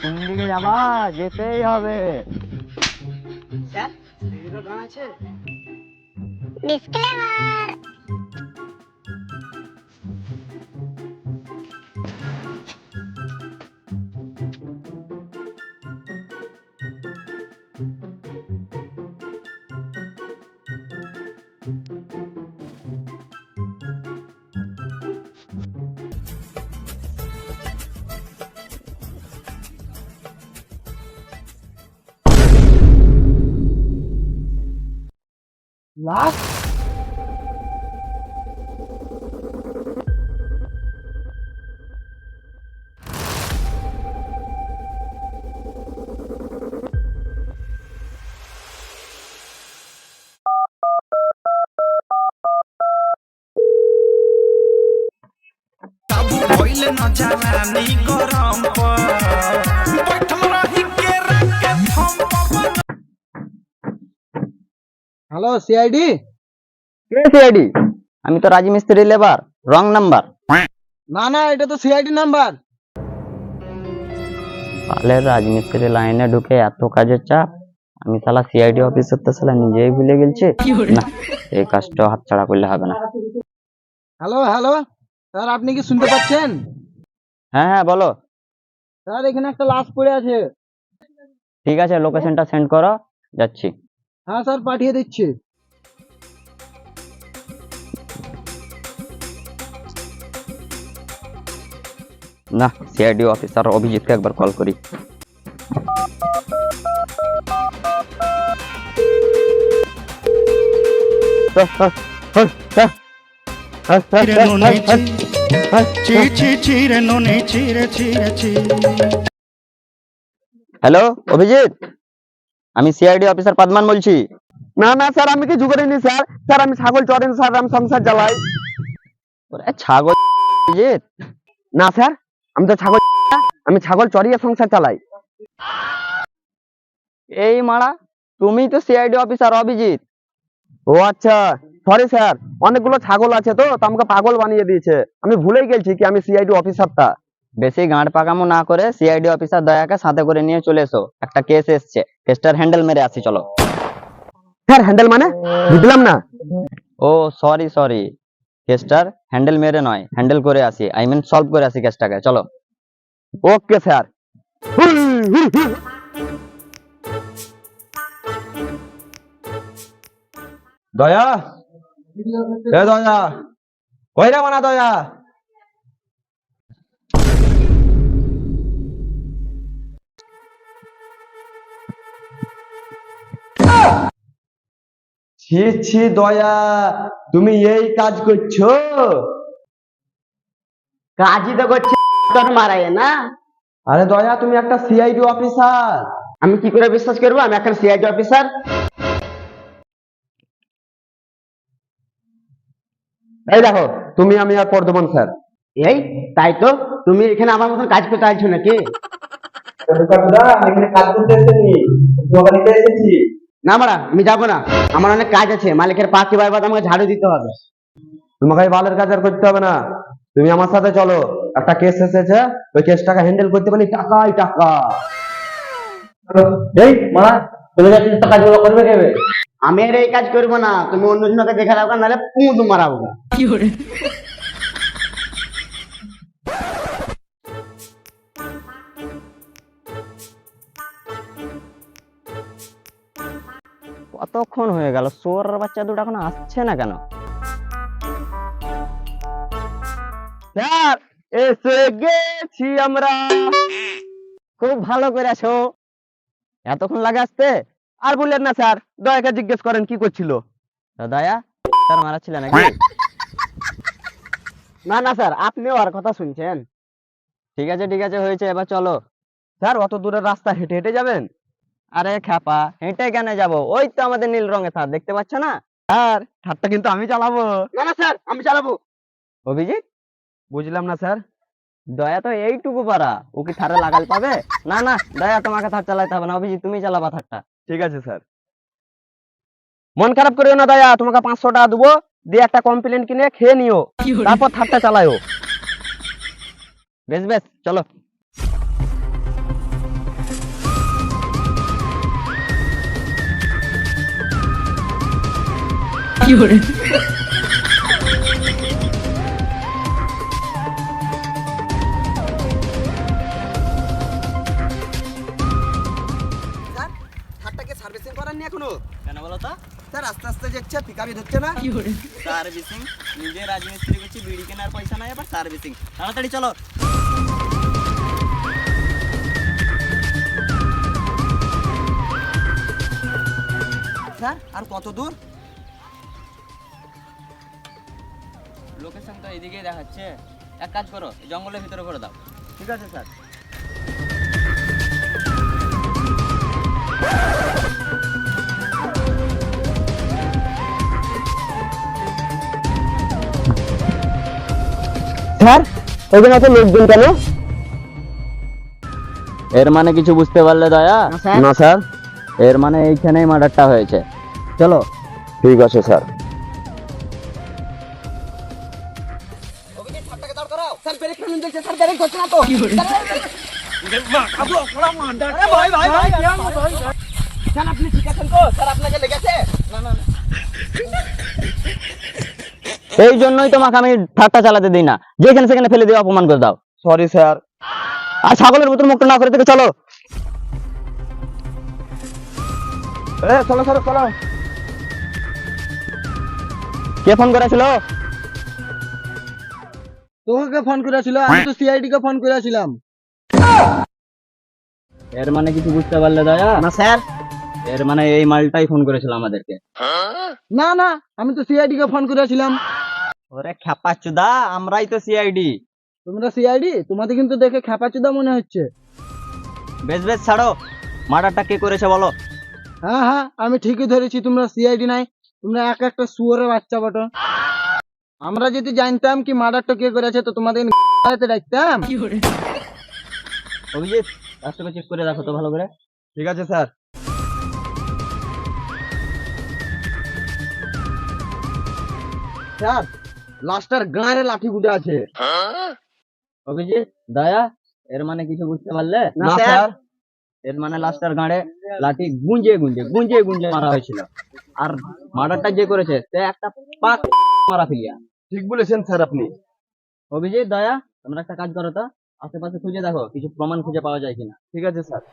কোন দিকে যাবা? যেতেই হবে। স্যার রেডিও গান আছে? ডিসক্লেমার। লাশ? भइले नजारानी गरम पर बैठल रही के राके थम पवन। Hello CID? কে সিআইডি? আমি তো রাজমিস্ত্রি লেবার, রং নাম্বার। না না, এটা তো সিআইডি নাম্বার। পালের রাজমিস্ত্রি লাইনে ঢুকে এত কাজের চাপ, আমি শালা সিআইডি অফিসার তো শালা নিজেই ভুলে গেছি। না, এই কাজটা হাতছাড়া করলে হবে না। হ্যালো হ্যালো স্যার, আপনি কি শুনতে পাচ্ছেন? হ্যাঁ হ্যাঁ, বলো। স্যার এখানে একটা লাশ পড়ে আছে। ঠিক আছে, লোকেশনটা সেন্ড করো, যাচ্ছি। হ্যাঁ স্যার, পাঠিয়ে দিচ্ছি। না, সিআইডি অফিসার অভিজিৎকে একবার কল করি। হ্যালো অভিজিৎ, আমি সিআইডি অফিসার পাদমান বলছি। না না স্যার, আমি কিছু করিনি স্যার। স্যার আমি ছাগল চড়েন স্যার, আমি সংসার চালাই। ওরে ছাগল অভিজিৎ। না স্যার, আমি তো ছাগল না, আমি ছাগল চড়িয়ে সংসার চালাই। এই মারা, তুমি তো সিআইডি অফিসার অভিজিৎ। ও আচ্ছা, সরি স্যার, অনেকগুলো ছাগল আছে তো আমাকে পাগল বানিয়ে দিয়েছে। আমি ভুলেই গেছি কি আমি সিআইডি অফিসারটা। বেশি গাঁড় পাকামো না করে সিআইডি অফিসার দয়াকে সাথে করে নিয়ে চলে এসো, একটা কেস এসছে, কেসটার হ্যান্ডেল মেরে আসি, চলো। স্যার হ্যান্ডেল মানে বুঝলাম না। ও সরি সরি, কেসটার হ্যান্ডেল মেরে নয়, হ্যান্ডেল করে আসি, আই মিন সলভ করে আসি কেসটাকে, চলো। Okay sir. দয়া, এ দয়া, কইরা মানা দয়া। ছি ছি দয়া, তুমি এই কাজ করছো? কাজই তো করছে তোর মারায় না। আরে দয়া, তুমি একটা সিআইডি অফিসার। আমি কি করে বিশ্বাস করবো আমি এখন সিআইডি অফিসার? এই দেখো, তুমি আমি আর বর্ধমান স্যার। এই তাই তো, তুমি এখানে আমার মতন কাজ করতে আসছো নাকি? এখানে কাজ করতে এসেছি, দোকানিতে এসেছি। না মারা, আমি যাবো না, আমার অনেক কাজ আছে। মালিকের পাখি বারবার আমাকে ঝাড়ু দিতে হবে। তোমাকে এই বালের কাজ আর করতে হবে না, তুমি আমার সাথে চলো। একটা কেস এসেছে, ওই কেসটাকে হ্যান্ডেল করতে পারি, টাকাই টাকা। এই মারা, চলে যাচ্ছিস তো, কাজগুলো করবে কেবে? আমি আর এই কাজ করবো না, তুমি অন্য জনকে দেখা দাও, নাহলে পুঁত মারাবো। কতক্ষণ হয়ে গেল, সোয়ার বাচ্চা দুটো এখন আসছে না কেন? স্যার এসে গেছি আমরা। খুব ভালো করেছো। এতক্ষণ লাগে আসতে? আর বললেন না স্যার, দয়াকে জিজ্ঞেস করেন কি করছিল। তা দয়া তার মারাচ্ছিল নাকি? না না স্যার, আপনিও আর কথা শুনছেন? ঠিক আছে ঠিক আছে, হয়েছে, এবার চলো। স্যার অত দূরের রাস্তা হেঁটে হেঁটে যাবেন? আরে খ্যাপা, হেঁটে কেন যাবো? ওই তো আমাদের নীল রঙের থার, দেখতে পাচ্ছ না? স্যার ঠাট্টা কিন্তু আমি চালাবো। না না স্যার, আমি চালাবো। অভিজিৎ, বুঝলাম না স্যার। দয়া তো এইটুকু পারা, ও কি থারে লাগাল পাবে? না না দয়া, তোমাকে থার চালাতে হবে না, অভিজিৎ তুমি চালাবা থারটা। ঠিক আছে স্যার। মন খারাপ করিও না দয়া, তোমাকে 500 টাকা দেবো, দিয়ে একটা কমপ্লেন কিনে খেয়ে নিও, তারপর থারটা চালায়ও। বেশ বেশ চলো। স্যার হাতটাকে সার্ভিসিং করাননি এখনো? কেন বলো তো? স্যার আস্তে আস্তে যাচ্ছে, পিকআপই ধরছে না। সার্ভিসিং? নিজে রাজমিস্ত্রি করছি, বিড়ি কেনার পয়সা নাই, আবার সার্ভিসিং? তাড়াতাড়ি চলো। স্যার আর কত দূর? লোকেশন তো এদিকেই দেখাচ্ছে। এক কাজ করো, এই জঙ্গলের ভিতরে করে দাও। ঠিক আছে স্যার। স্যার ওখানে আছে লোকজন কেন? এর মানে কিছু বুঝতে পারলে দয়া? না স্যার। এর মানে এইখানেই মার্ডারটা হয়েছে। চলো। ঠিক আছে স্যার। স্যার ব্রেক ফেলুন দেখছে, স্যার ব্রেক করছে না তো। স্যার আপনি ঠিক আছেন তো? স্যার আপনাকে লেগেছে? এই জন্যই তোমাকে আমি ঠাট্টা চালাতে দিই না, যেখানে সেখানে ফেলে দিয়ে অপমান করে দাও। Sorry sir. আর ছাগলের মতন মুখটা না করে থেকে চলো। চলো চলো চলো। কে ফোন করেছিল? তোকে ফোন করেছিল, আমি তো সিআইডি কে ফোন করেছিলাম। এর মানে কিছু বুঝতে পারলে দয়া? না স্যার। এর মানে এই মালটাই ফোন করেছিল আমাদেরকে। না না, আমি তো সিআইডি কে ফোন করেছিলাম। ওরে খ্যাপাচুদা, আমরাই তো সিআইডি। তোমরা সিআইডি? তোমাদের কিন্তু দেখে খ্যাপাচুদা মনে হচ্ছে। বেশ বেশ ছাড়ো, মার্ডারটা কে করেছে বলো? হ্যাঁ হ্যাঁ, আমি ঠিকই ধরেছি, তোমরা সিআইডি নাই, তোমরা এক একটা শুয়োরের বাচ্চা বটো। আমরা যদি জানতাম কি মার্ডারটা কে করেছে তো তোমাদের ডাকতাম। অভিজিৎ, রাস্তাটা চেক করে দেখো তো ভালো করে। ঠিক আছে স্যার। স্যার লাস্টার গাঁয়ের লাঠি গুটে আছে। অভিজিৎ, দয়া, এর মানে কিছু বুঝতে পারলে? না স্যার। এর মানে লাস্টার গাঁড়ে লাঠি গুঞ্জে গুঞ্জে গুঞ্জে গুঞ্জে মারা হয়েছিল। আর মার্ডারটা যে করেছে সে একটা পাক মারা ফিলিয়া। ঠিক বলেছেন স্যার আপনি। অভিজিৎ, দয়া, তোমরা একটা কাজ করো তো, আশেপাশে খুঁজে দেখো কিছু প্রমাণ খুঁজে পাওয়া যায় কিনা। ঠিক আছে স্যার।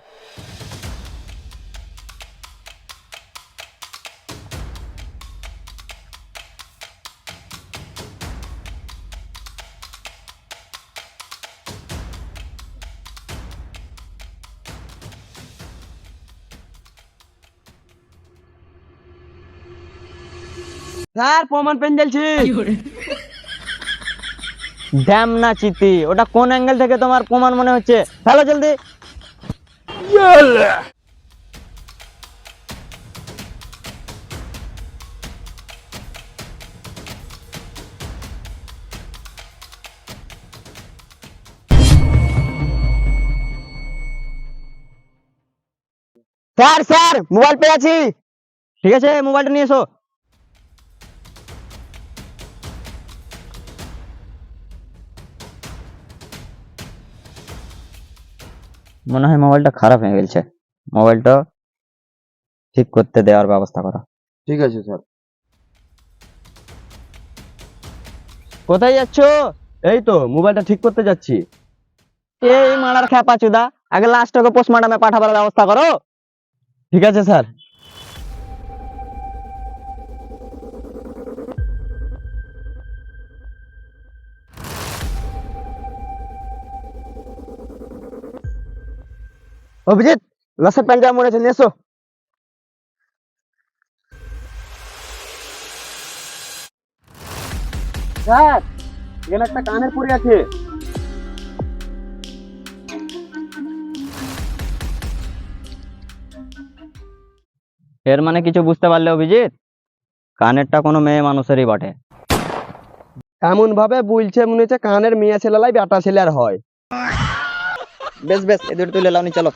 স্যার প্রমাণ পেন জ্বলছে। ড্যাম না চিতি, ওটা কোন অ্যাঙ্গেল থেকে তোমার প্রমাণ মনে হচ্ছে? ফেলো জলদি। স্যার স্যার, মোবাইল পেয়ে আছি। ঠিক আছে, মোবাইলটা নিয়ে এসো। মনে হয় মোবাইলটা খারাপ হয়ে গেছে, মোবাইলটা ঠিক করতে দেওয়ার ব্যবস্থা করো। ঠিক আছে স্যার। কোথায় যাচ্ছ? এই তো মোবাইলটা ঠিক করতে যাচ্ছি। এই মারার খ্যাপা চুদা, আগে লাস্টকে পোস্টমর্টমে পাঠাবার ব্যবস্থা করো। ঠিক আছে স্যার। অভিজিৎ লাস্টের প্যান্টটা মনে হচ্ছে, নিয়ে এসো। স্যার এখানে একটা কানের পড়ে আছে। এর মানে কিছু বুঝতে পারলে অভিজিৎ? কানেরটা কোনো মেয়ে মানুষেরই বটে। এমন ভাবে বলছে মনে হচ্ছে কানের মেয়ে ছেলেলাই বেটা ছেলে আর হয়। বেশ বেশ, এদের তুলে লাউনি, চলো।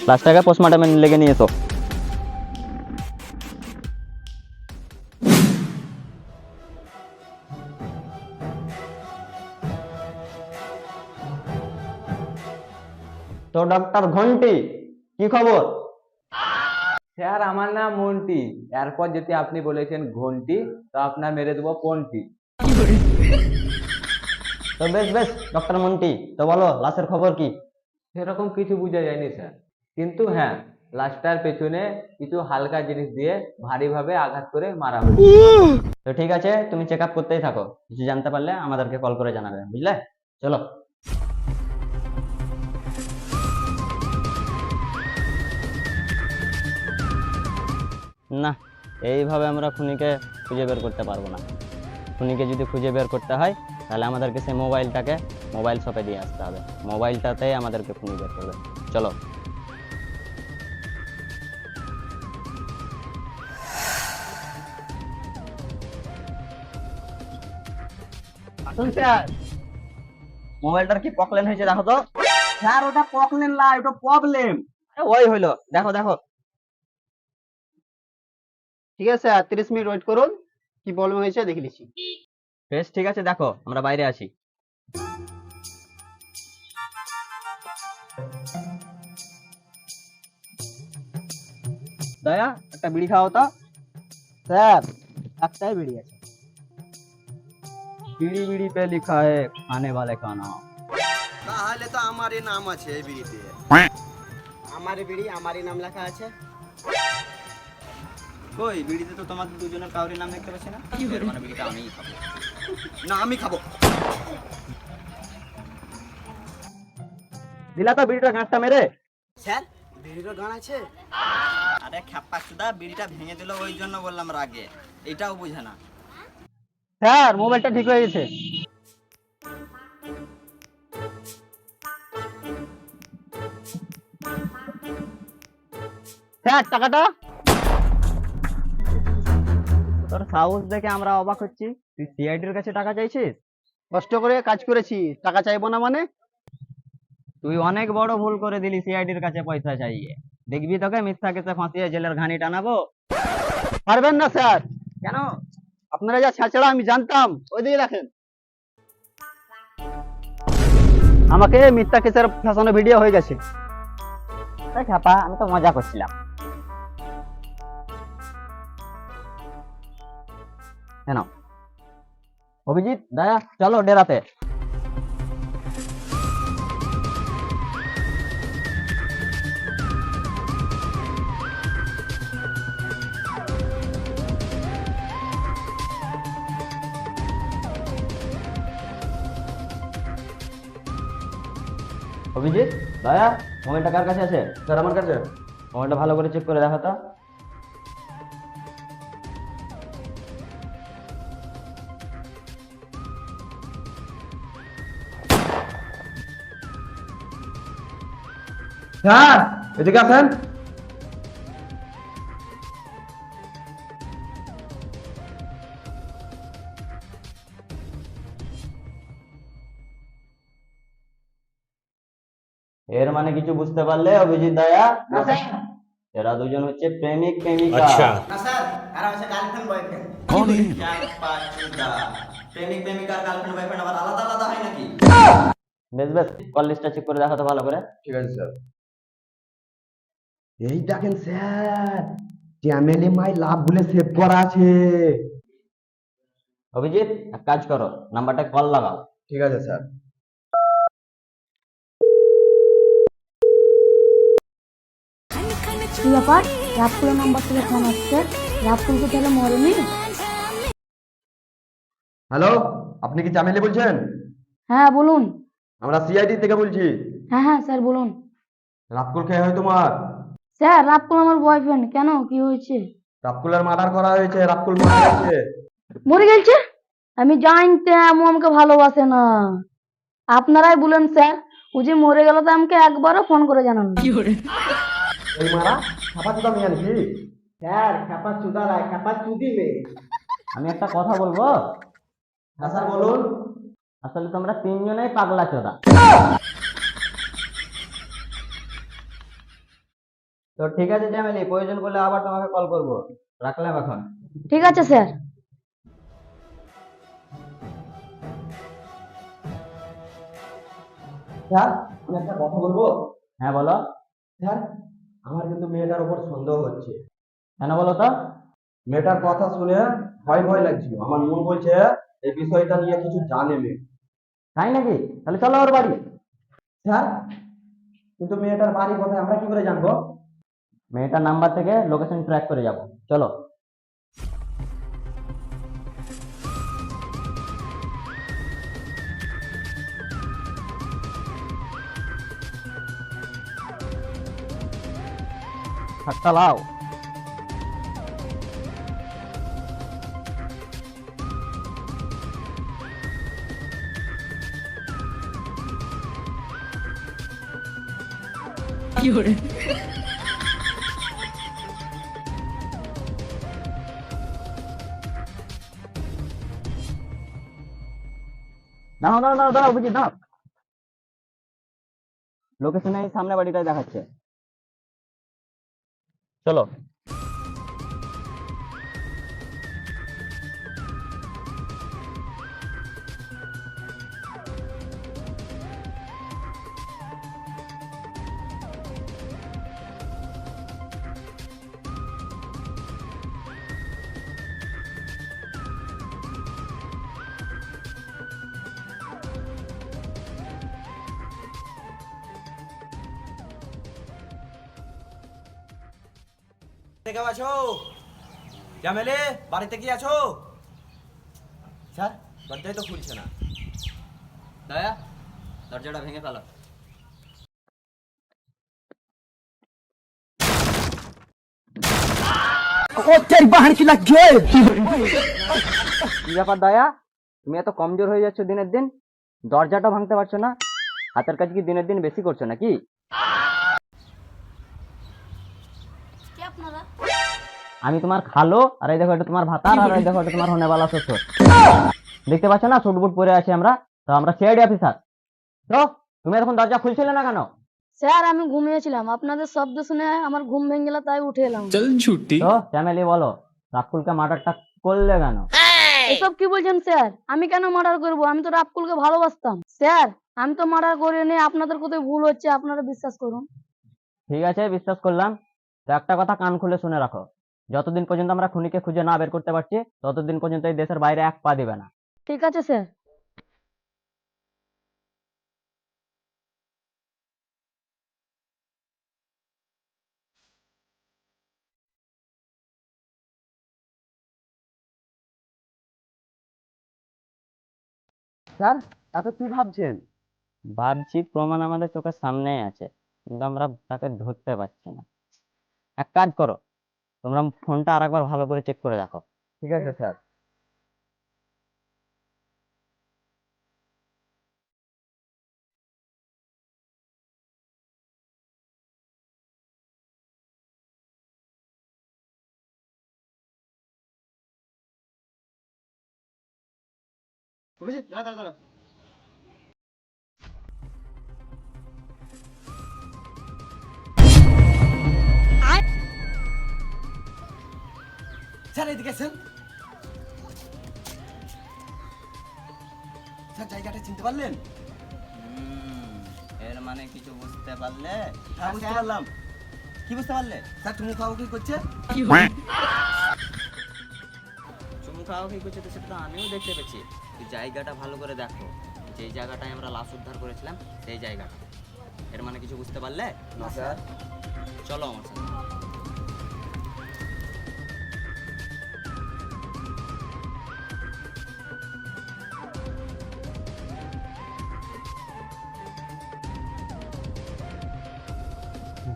লাস্টটাকে পোস্টমর্টমে লেগে নিয়ে এসো। তো ডক্টর ঘন্টি, কি খবর? স্যার আমার নাম মন্টি, এরপর যদি আপনি বলেছেন ঘন্টি তো আপনার মেরে দেবো পন্টি। তো বেশ বেশ ডক্টর মন্টি, তো বলো লাশের খবর কি? সেরকম কিছু বোঝা যায়নি স্যার, কিন্তু হ্যাঁ লাশটার পেছনে কিছু হালকা জিনিস দিয়ে ভারীভাবে আঘাত করে মারা হয়েছে। তো ঠিক আছে, তুমি চেক আপ করতেই থাকো, কিছু জানতে পারলে আমাদেরকে কল করে জানাবে, বুঝলে? চলো। না, এইভাবে আমরা খুনিকে খুঁজে বের করতে পারবো না। খুনিকে যদি খুঁজে বের করতে হয় তাহলে আমাদেরকে সেই মোবাইলটাকে মোবাইল শপে দিয়ে আসতে হবে, মোবাইলটাতেই আমাদেরকে খুনি বের করবে। চলো। আসুন স্যার, মোবাইলটার কি প্রবলেম হয়েছে দেখো তো। স্যার ওটা প্রবলেম না, ওটা প্রবলেম। ওই হইলো, দেখো দেখো। ঠিক আছে স্যার, 30 মিনিট ওয়েট করুন, কি প্রবলেম হয়েছে দেখে নিচ্ছি। বেশ ঠিক আছে, দেখো আমরা বাইরে আছি। দয়া একটা বিড়ি খাও তো। স্যার একটাই বিড়ি আছে। বিড়ি বিড়ি पे लिखा है खाने वाले का नाम। তাহলে তো আমারই নাম আছে এই বিড়িতে। আমার বিড়ি আমারই নাম লেখা আছে। কই বিড়িতে তো তোমাদের দুজনের কাউরির নাম দেখতে পাচ্ছি না। মানে বিড়িটা আমিই খাবো। না আমি খাবো। দিলা তো বিড়িটা গাঁটটা মেরে। স্যার বিড়ির গান আছে? আরে খ্যাপা সুদা বিড়িটা ভেঙে দিল ওই জন্য বললাম রাগে। এটাও বুঝে না। স্যার মোবাইলটা ঠিক হয়ে গেছে। স্যার টাকাটা। তোর সাহস দেখে আমরা অবাক হচ্ছি, তুই সিআইডির কাছে টাকা চাইছিস? কষ্ট করে কাজ করেছি, টাকা চাইবো না মানে? তুই অনেক বড় ভুল করে দিলি সিআইডির কাছে পয়সা চাইয়ে। দেখবি তোকে মিথ্যা কেসে ফাঁসিয়ে জেলের ঘানি টানাবো। পারবেন না স্যার। কেন? আপনারা যা ছাড়া আমি জানতাম, ওইদিকে রাখেন। আমাকে মিথ্যা কেসের ফ্যাশনে ভিডিও হয়ে গেছে। খাপা, আমি তো মজা করছিলাম। কেন? অভিজিৎ, দয়া, চলো ডেরাতে। অভিজিৎ, দয়া, মোবাইলটা কার কাছে আছে? স্যার আমার কাছে। মোবাইলটা ভালো করে চেক করে দেখো তো। স্যার এদিকে আসেন। এর মানে কিছু বুঝতে পারলে অভিজিৎ, দয়া? এরা দুজন হচ্ছে প্রেমিক প্রেমিকা। না স্যার, এরা হচ্ছে গার্লফ্রেন্ড বয়ফ্রেন্ড। খ্যাপা সুদা। প্রেমিক প্রেমিকার গার্লফ্রেন্ড বয়ফ্রেন্ড আবার আলাদা আলাদা হয় নাকি? বেশ বেশ, কল লিস্টটা চেক করে দেখো তো ভালো করে। ঠিক আছে স্যার। এই দেখেন স্যার, চ্যানেলে মাই লাভ বলে সেভ করা আছে। অভিজিৎ, এক কাজ করো, নাম্বারটা কল লাগাও। ঠিক আছে স্যার। কি ব্যাপার? রাতুলের নাম্বার থেকে ফোন আসছে। রাতুল কি তাহলে মরেনি? হ্যালো, আপনি কি চামেলি বলছেন? হ্যাঁ বলুন। আমরা সিআইডি থেকে বলছি। হ্যাঁ হ্যাঁ স্যার বলুন। রাতকুল খেয়ে হয় তোমার? স্যার রাতুল আমার বয়ফ্রেন্ড, কেন কি হয়েছে? রাতকুলের মার্ডার করা হয়েছে, রাতকুল মারা গেছে। মরে গেছে? আমি জানতাম ও আমাকে ভালোবাসে না। আপনারাই বলেন স্যার, ও যে মরে গেল তো আমাকে একবারও ফোন করে জানান না। এই মারা খাপা চুদা মেয়ে নাকি? স্যার খ্যাপা চুদা রায়, খ্যাপা চুদি মেয়ে। আমি একটা কথা বলবো? হ্যাঁ স্যার বলুন। আসলে তোমরা তিনজনেই পাগলা চোদা। তো ঠিক আছে চ্যামেলি, প্রয়োজন করলে আবার তোমাকে কল করবো। রাখলাম এখন। ঠিক আছে স্যার। স্যার আমি একটা কথা বলবো? হ্যাঁ বলো। স্যার আমার কিন্তু মেয়েটার উপর সন্দেহ হচ্ছে। কেন বলো তো? মেয়েটার কথা শুনে ভয় ভয় লাগছিল, আমার মন বলছে এই বিষয়টা নিয়ে কিছু জানে মেয়ে। তাই নাকি? তাহলে চলো ওর বাড়ি। স্যার কিন্তু মেয়েটার বাড়ি কোথায় আমরা কি করে জানবো? মেয়েটার নাম্বার থেকে লোকেশন ট্র্যাক করে যাব, চলো। হাতটা লাও। দাঁড়াও দাঁড়াও দাঁড়াও দাঁড়াও, বুঝি দাঁড়াও। লোকেশনে এই সামনে বাড়িটাই দেখাচ্ছে, চলো। কেউ আছো? জামেলে বাড়িতে কি আছো? স্যার দরজাই তো খুলছে না। দয়া দরজাটা ভেঙে ফেলো। কি ব্যাপার দয়া, তুমি এত কমজোর হয়ে যাচ্ছ দিনের দিন, দরজাটা ভাঙতে পারছো না? হাতের কাজ কি দিনের দিন বেশি করছো নাকি? কে আপনারা? আমি তোমার খালো, আর এই দেখো এটা তোমার ভাতার, আর এই দেখো এটা তোমার হনেবালা শ্বশুর। দেখতে পাচ্ছ না সুটবুট পরে আছি আমরা, তো আমরা সিআইডি অফিসার। তো তুমি এখন দরজা খুলছিলে না কেন? স্যার আমি ঘুমিয়েছিলাম, আপনাদের শব্দ শুনে আমার ঘুম ভেঙে গেল, তাই উঠে এলাম। তো ফ্যামিলি বলো, রাকুলকে মার্ডারটা করলে কেন? এসব কি বলছেন স্যার? আমি কেন মার্ডার করব? আমি তো রাফকুলকে ভালোবাসতাম। স্যার আমি তো মার্ডার করিনি, আপনাদের কোথায় ভুল হচ্ছে, আপনারা বিশ্বাস করুন। ঠিক আছে, বিশ্বাস করলাম। তো একটা কথা কান খুলে শুনে রাখো, যতদিন পর্যন্ত আমরা খুনিকে খুঁজে না বের করতে পারছি, ততদিন পর্যন্ত এই দেশের বাইরে এক পা দিবে না। ঠিক আছে স্যার। স্যার এত কি ভাবছেন? ভাবছি প্রমাণ আমাদের চোখের সামনেই আছে, কিন্তু আমরা তাকে ধরতে পারছি না। এক কাজ করো, তোমরা ফোনটা আরেকবার ভালো করে চেক করে দেখো। ঠিক আছে স্যার। স্যার এদিকে আসেন। স্যার জায়গাটা চিনতে পারলেন? এর মানে কিছু বুঝতে পারলে? হ্যাঁ বুঝতে পারলাম। কি বুঝতে পারলে? স্যার চুমু খাওয়া কি করছে? চুমু খাওয়া কি করছে তো সেটা তো আমিও দেখতে পেয়েছি। তুই জায়গাটা ভালো করে দেখো, যেই জায়গাটায় আমরা লাশ উদ্ধার করেছিলাম সেই জায়গাটা। এর মানে কিছু বুঝতে পারলে? না স্যার। চলো আমার সাথে।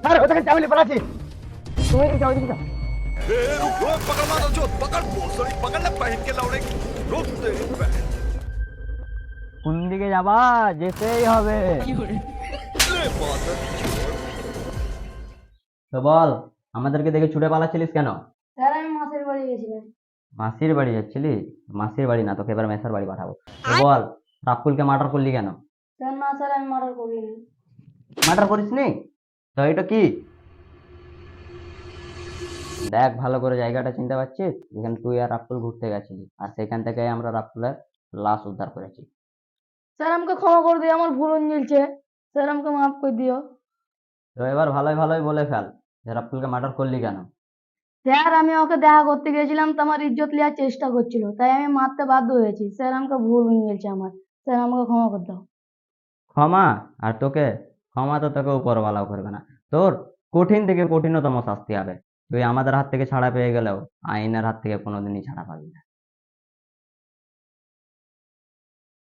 স্যার ওটাকে চাবলি পালাচ্ছি। তুমি এদিকে যাও, এদিকে যাও। पकड़ मारो जो पकड़ भोसड़ी पकड़ ले पहन के लौड़े रुक तेरी बहन কোন দিকে যাবা? যেতেই হবে। ले बादल তো বল, আমাদেরকে দেখে ছুটে পালাচ্ছিলিস কেন? স্যার আমি মাসের বাড়ি গেছিলাম। মাসির বাড়ি যাচ্ছিলি? মাসির বাড়ি না, তোকে এবার মেসার বাড়ি পাঠাবো। তো বল, রাকুলকে মার্ডার করলি কেন? স্যার না স্যার আমি মার্ডার করিনি। মার্ডার করিসনি? তো এটা কি? দেখ ভালো করে জায়গাটা চিনতে পারছিস? যেখানে তুই আর রাকুল ঘুরতে গেছিলি, আর সেখান থেকে আমরা রাকুলের লাশ উদ্ধার করেছি। স্যার আমাকে ক্ষমা করে দিও, আমার ভুল হয়ে গেছে। স্যার আমাকে মাফ করে দিও। তো এবার ভালোই ভালোই বলে ফেল যে রাফতুলকে মার্ডার করলি কেন? স্যার আমি ওকে দেখা করতে গেছিলাম তো আমার ইজ্জত নেওয়ার চেষ্টা করছিল, তাই আমি মারতে বাধ্য হয়েছি। স্যার আমাকে ভুল হয়ে গেছে আমার, স্যার আমাকে ক্ষমা করে দাও। ক্ষমা? আর তোকে ক্ষমা তো তোকে উপরওয়ালাও করবে না। তোর কঠিন থেকে কঠিনতম শাস্তি হবে। তুই আমাদের হাত থেকে ছাড়া পেয়ে গেলেও আইনের হাত থেকে কোনোদিনই ছাড়া পাবি না।